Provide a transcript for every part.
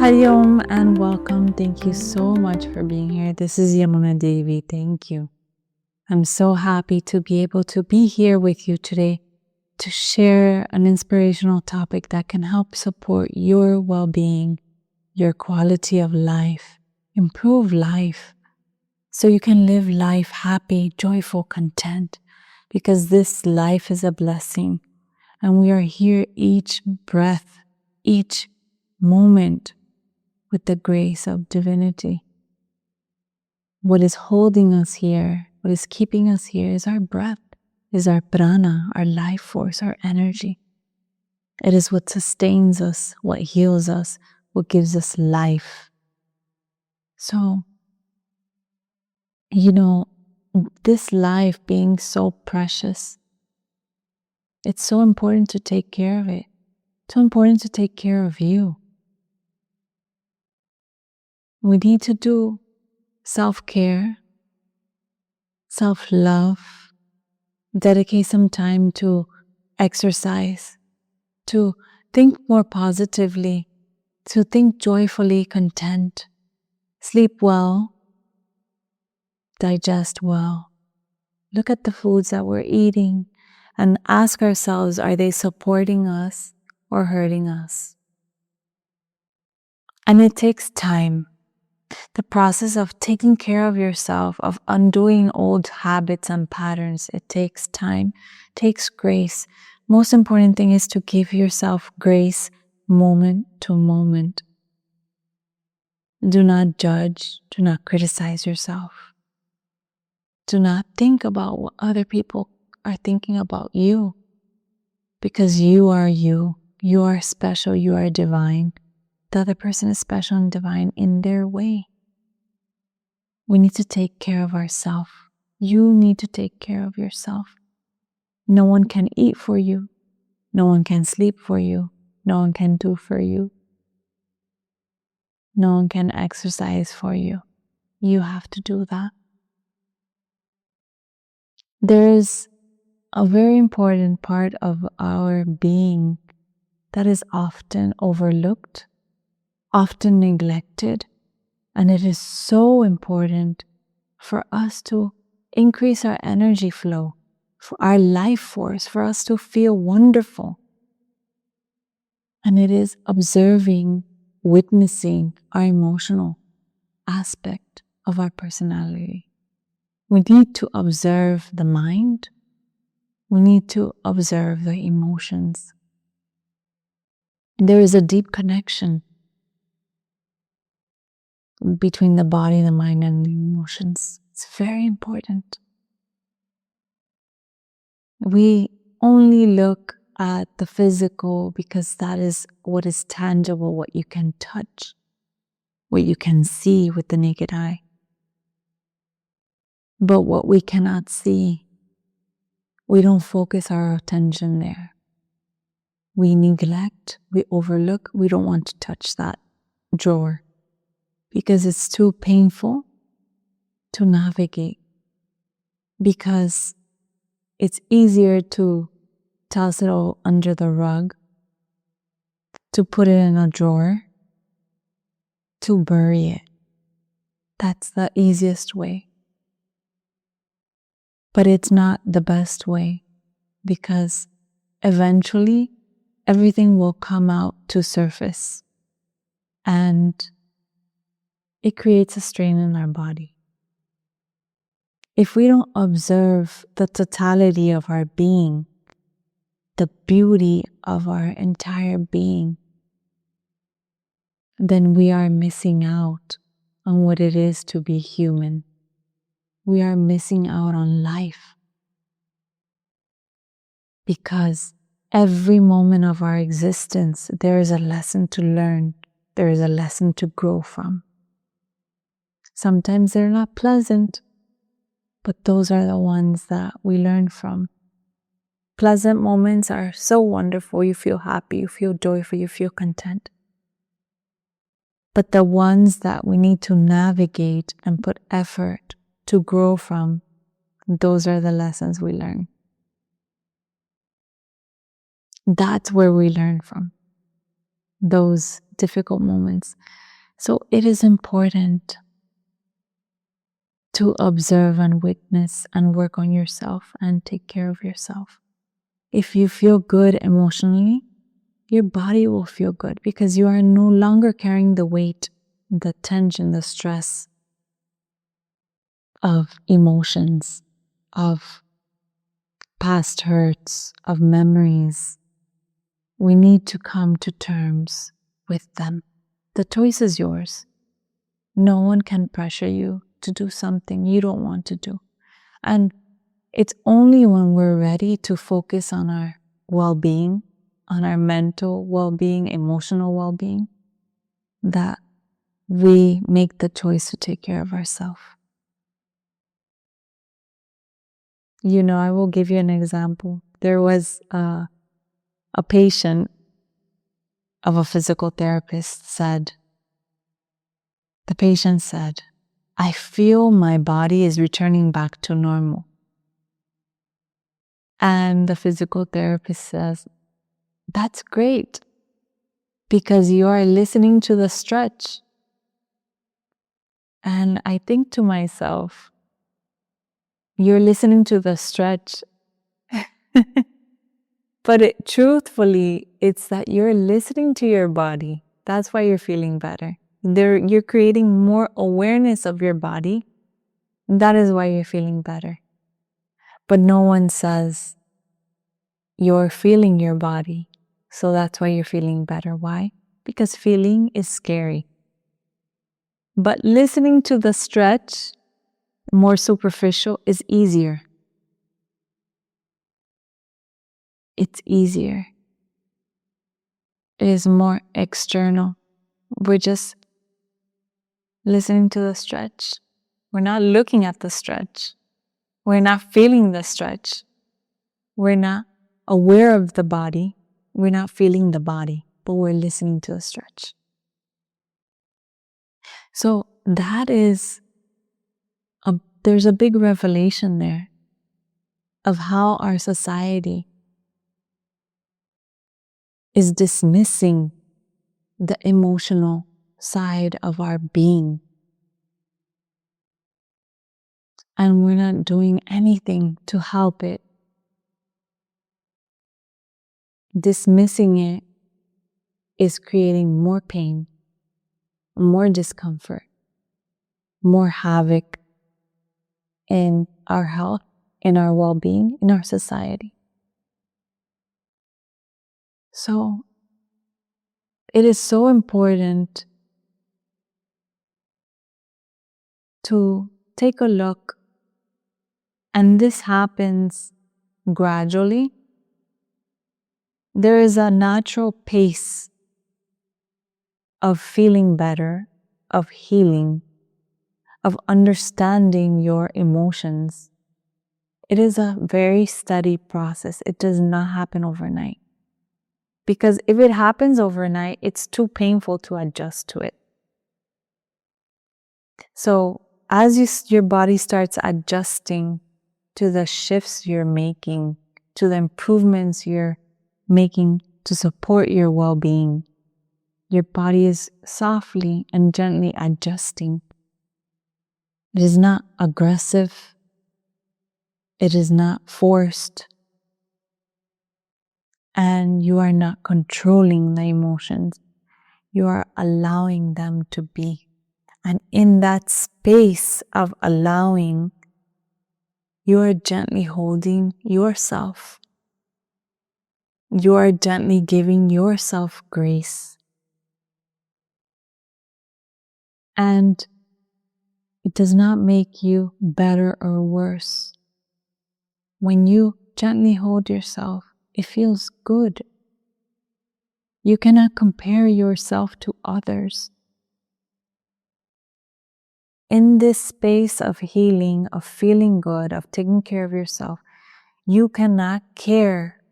Hari Om and welcome. Thank you so much for being here. This is Yamuna Devi. Thank you. I'm so happy to be able to be here with you today to share an inspirational topic that can help support your well-being, your quality of life, improve life, so you can live life happy, joyful, content, because this life is a blessing and we are here each breath, each moment with the grace of divinity. What is holding us here, what is keeping us here is our breath, is our prana, our life force, our energy. It is what sustains us, what heals us, what gives us life. So, this life being so precious, it's so important to take care of it. It's so important to take care of you. We need to do self-care, self-love, dedicate some time to exercise, to think more positively, to think joyfully, content, sleep well, digest well. Look at the foods that we're eating and ask ourselves, are they supporting us or hurting us? And it takes time. The process of taking care of yourself, of undoing old habits and patterns, it takes time, takes grace. Most important thing is to give yourself grace moment to moment. Do not judge, do not criticize yourself. Do not think about what other people are thinking about you, because you are you. You are special, you are divine. The other person is special and divine in their way. We need to take care of ourselves. You need to take care of yourself. No one can eat for you. No one can sleep for you. No one can do for you. No one can exercise for you. You have to do that. There is a very important part of our being that is often overlooked, often neglected, and it is so important for us to increase our energy flow, for our life force, for us to feel wonderful. And it is observing, witnessing our emotional aspect of our personality. We need to observe the mind. We need to observe the emotions. There is a deep connection between the body, the mind, and the emotions. It's very important. We only look at the physical because that is what is tangible, what you can touch, what you can see with the naked eye. But what we cannot see, we don't focus our attention there. We neglect, we overlook, we don't want to touch that drawer because it's too painful to navigate, because it's easier to toss it all under the rug, to put it in a drawer, to bury it. That's the easiest way. But it's not the best way, because eventually everything will come out to surface and it creates a strain in our body. If we don't observe the totality of our being, the beauty of our entire being, then we are missing out on what it is to be human. We are missing out on life, because every moment of our existence, there is a lesson to learn. There is a lesson to grow from. Sometimes they're not pleasant, but those are the ones that we learn from. Pleasant moments are so wonderful. You feel happy, you feel joyful, you feel content. But the ones that we need to navigate and put effort to grow from, those are the lessons we learn. That's where we learn from. those difficult moments. So it is important to observe and witness and work on yourself and take care of yourself. If you feel good emotionally, your body will feel good because you are no longer carrying the weight, the tension, the stress of emotions, of past hurts, of memories. We need to come to terms with them. The choice is yours. No one can pressure you to do something you don't want to do. And it's only when we're ready to focus on our well-being, on our mental well-being, emotional well-being, that we make the choice to take care of ourselves. I will give you an example. There was a patient of a physical therapist the patient said, I feel my body is returning back to normal. And the physical therapist says, that's great because you are listening to the stretch. And I think to myself, you're listening to the stretch. But truthfully, it's that you're listening to your body. That's why you're feeling better. You're creating more awareness of your body. That is why you're feeling better. But no one says you're feeling your body. So that's why you're feeling better. Why? Because feeling is scary. But listening to the stretch, more superficial, is easier. It's easier. It is more external. We're just listening to the stretch. We're not looking at the stretch. We're not feeling the stretch. We're not aware of the body. We're not feeling the body, but we're listening to the stretch. So there's a big revelation there of how our society is dismissing the emotional side of our being. And we're not doing anything to help it. Dismissing it is creating more pain, more discomfort, more havoc in our health, in our well-being, in our society. So it is so important to take a look, and this happens gradually. There is a natural pace of feeling better, of healing, of understanding your emotions. It is a very steady process. It does not happen overnight. Because if it happens overnight, it's too painful to adjust to it. So as your body starts adjusting to the shifts you're making, to the improvements you're making to support your well-being, your body is softly and gently adjusting. It is not aggressive. It is not forced. And you are not controlling the emotions. You are allowing them to be. And in that space of allowing, you are gently holding yourself. You are gently giving yourself grace. And it does not make you better or worse. When you gently hold yourself, it feels good. You cannot compare yourself to others. In this space of healing, of feeling good, of taking care of yourself, you cannot care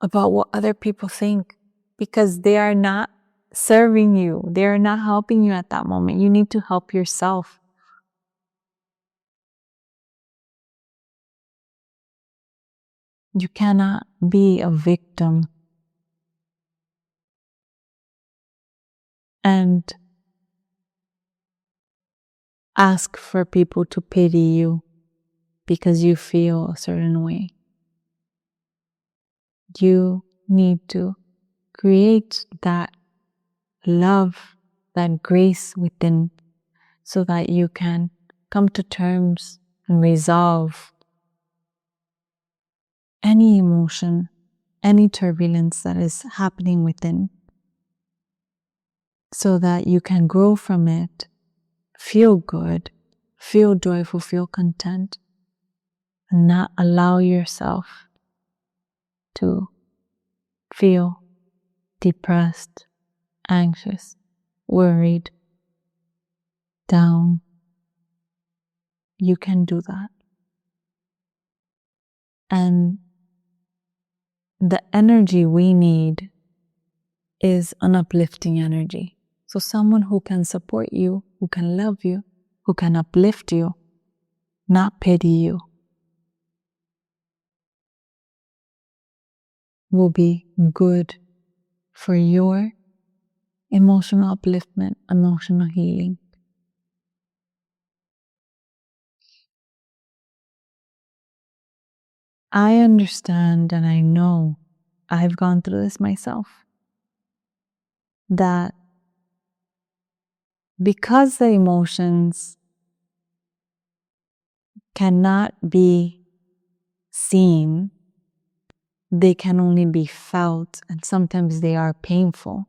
about what other people think because they are not serving you. They are not helping you at that moment. You need to help yourself. You cannot be a victim and ask for people to pity you because you feel a certain way. You need to create that love, that grace within, so that you can come to terms and resolve any emotion, any turbulence that is happening within, so that you can grow from it, feel good, feel joyful, feel content, and not allow yourself to feel depressed, anxious, worried, down. You can do that. And the energy we need is an uplifting energy. So someone who can support you, who can love you, who can uplift you, not pity you, will be good for your emotional upliftment, emotional healing. I understand and I know, I've gone through this myself, that because the emotions cannot be seen, they can only be felt, and sometimes they are painful.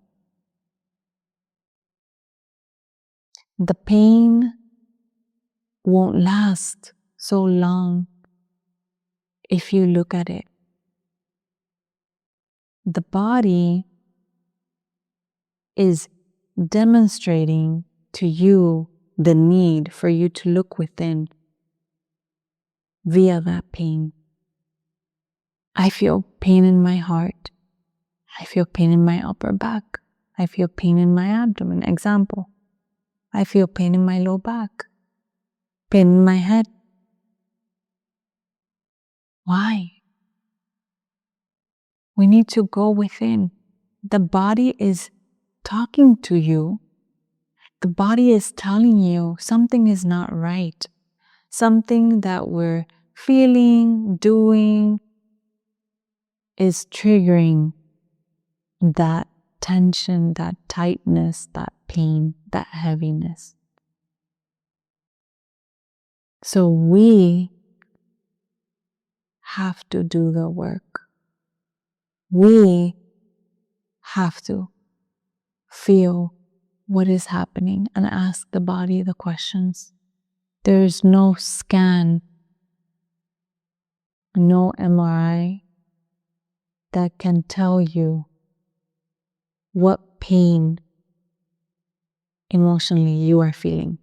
The pain won't last so long if you look at it. The body is demonstrating to you the need for you to look within via that pain. I feel pain in my heart. I feel pain in my upper back. I feel pain in my abdomen. Example, I feel pain in my low back, pain in my head. Why? We need to go within. The body is talking to you. The body is telling you something is not right. Something that we're feeling, doing is triggering that tension, that tightness, that pain, that heaviness. So we have to do the work. We have to feel what is happening and ask the body the questions. There's no scan, no MRI that can tell you what pain emotionally you are feeling.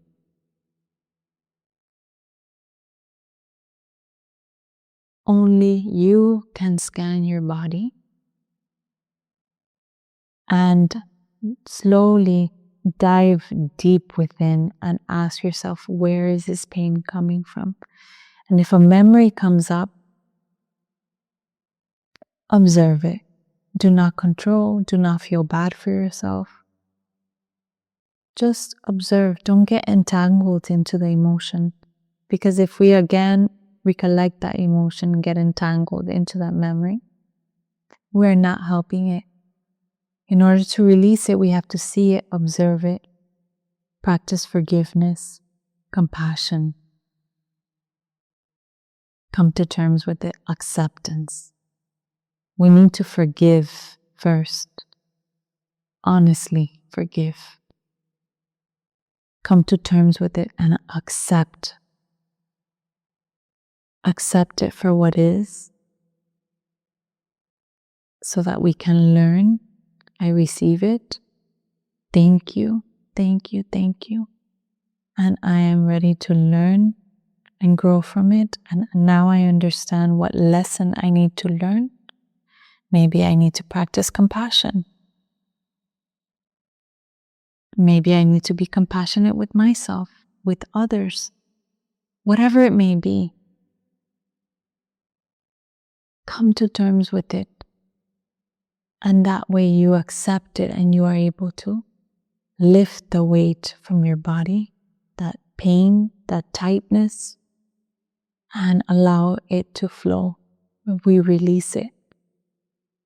Only you can scan your body and slowly dive deep within and ask yourself, where is this pain coming from? And if a memory comes up, observe it. Do not control, do not feel bad for yourself. Just observe. Don't get entangled into the emotion. Because if we again recollect that emotion, get entangled into that memory, we're not helping it. In order to release it, we have to see it, observe it, practice forgiveness, compassion, come to terms with it, acceptance. We need to forgive first. Honestly, forgive. Come to terms with it and accept. Accept it for what is, so that we can learn. I receive it. Thank you, thank you, thank you. And I am ready to learn and grow from it. And now I understand what lesson I need to learn. Maybe I need to practice compassion. Maybe I need to be compassionate with myself, with others, whatever it may be. Come to terms with it. And that way you accept it and you are able to lift the weight from your body, that pain, that tightness, and allow it to flow. We release it.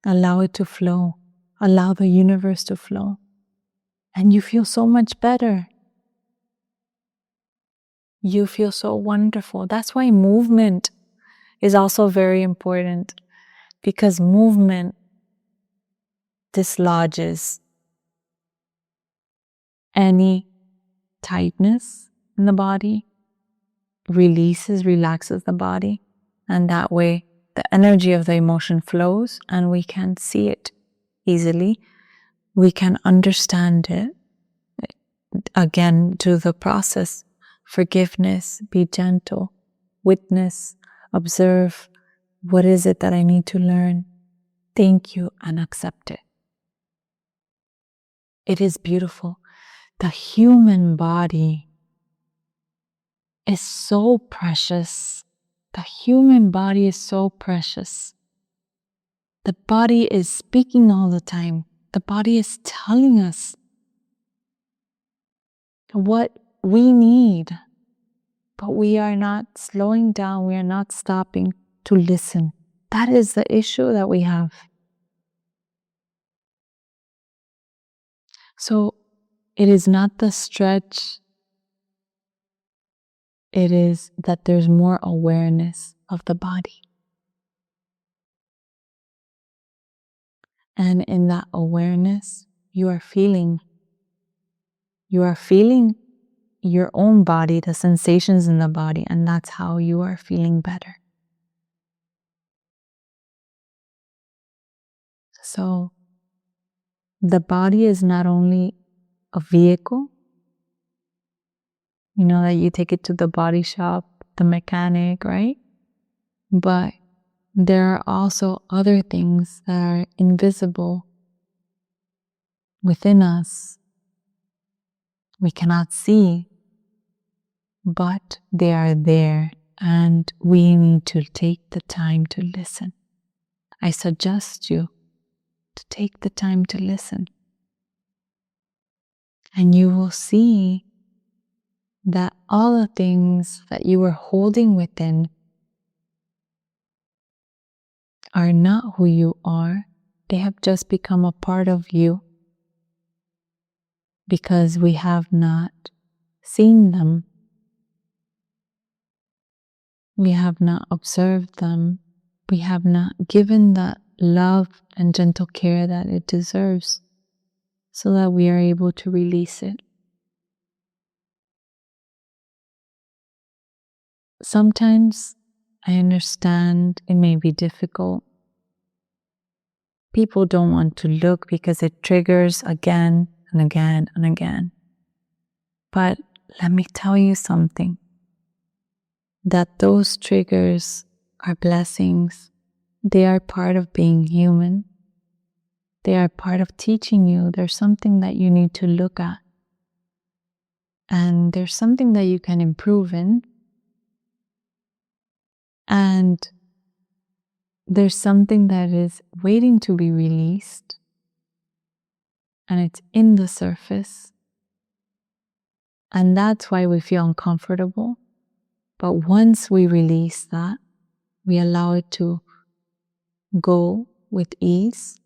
Allow it to flow. Allow the universe to flow. And you feel so much better. You feel so wonderful. That's why movement is also very important, because movement dislodges any tightness in the body, relaxes the body, and that way the energy of the emotion flows and we can see it easily. We can understand it. Again, do the process. Forgiveness, be gentle, witness, observe. What is it that I need to learn? Thank you and accept it. It is beautiful. The human body is so precious. The human body is so precious. The body is speaking all the time. The body is telling us what we need, but we are not slowing down. We are not stopping to listen. That is the issue that we have. So it is not the stretch. It is that there's more awareness of the body. And in that awareness, you are feeling your own body, the sensations in the body, and that's how you are feeling better. So the body is not only a vehicle, that you take it to the body shop, the mechanic, right? But there are also other things that are invisible within us. We cannot see, but they are there, and we need to take the time to listen. I suggest you to take the time to listen, and you will see that all the things that you were holding within are not who you are. They have just become a part of you because we have not seen them. We have not observed them. We have not given that love and gentle care that it deserves so that we are able to release it. Sometimes I understand it may be difficult. People don't want to look because it triggers again and again and again. But let me tell you something, that those triggers are blessings. They are part of being human. They are part of teaching you there's something that you need to look at. And there's something that you can improve in. And there's something that is waiting to be released. And it's in the surface. And that's why we feel uncomfortable. But once we release that, we allow it to go with ease,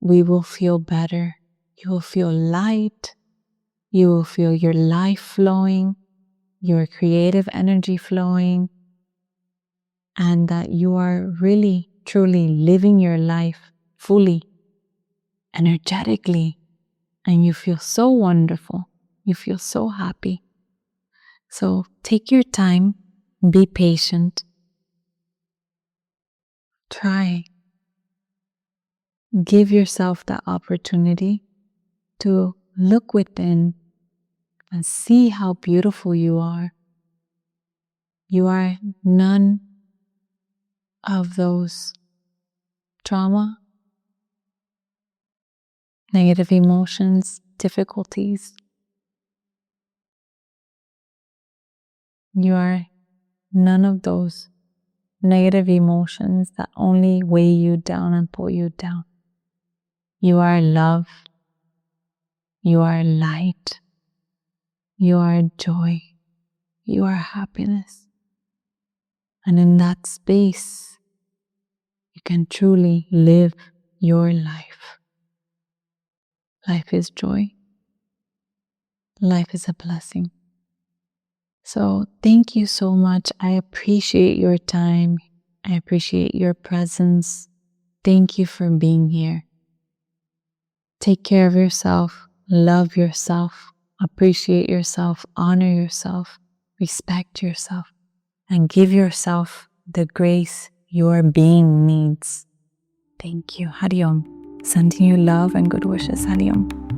we will feel better. You will feel light. You will feel your life flowing, your creative energy flowing, and that you are really, truly living your life fully, energetically, and you feel so wonderful. You feel so happy. So take your time, be patient, try. Give yourself the opportunity to look within and see how beautiful you are. You are none of those trauma, negative emotions, difficulties. You are none of those negative emotions that only weigh you down and pull you down. You are love. You are light. You are joy. You are happiness. And in that space, you can truly live your life. Life is joy. Life is a blessing. So thank you so much. I appreciate your time. I appreciate your presence. Thank you for being here. Take care of yourself. Love yourself. Appreciate yourself. Honor yourself. Respect yourself. And give yourself the grace your being needs. Thank you. Hari Om. Sending you love and good wishes. Hari Om.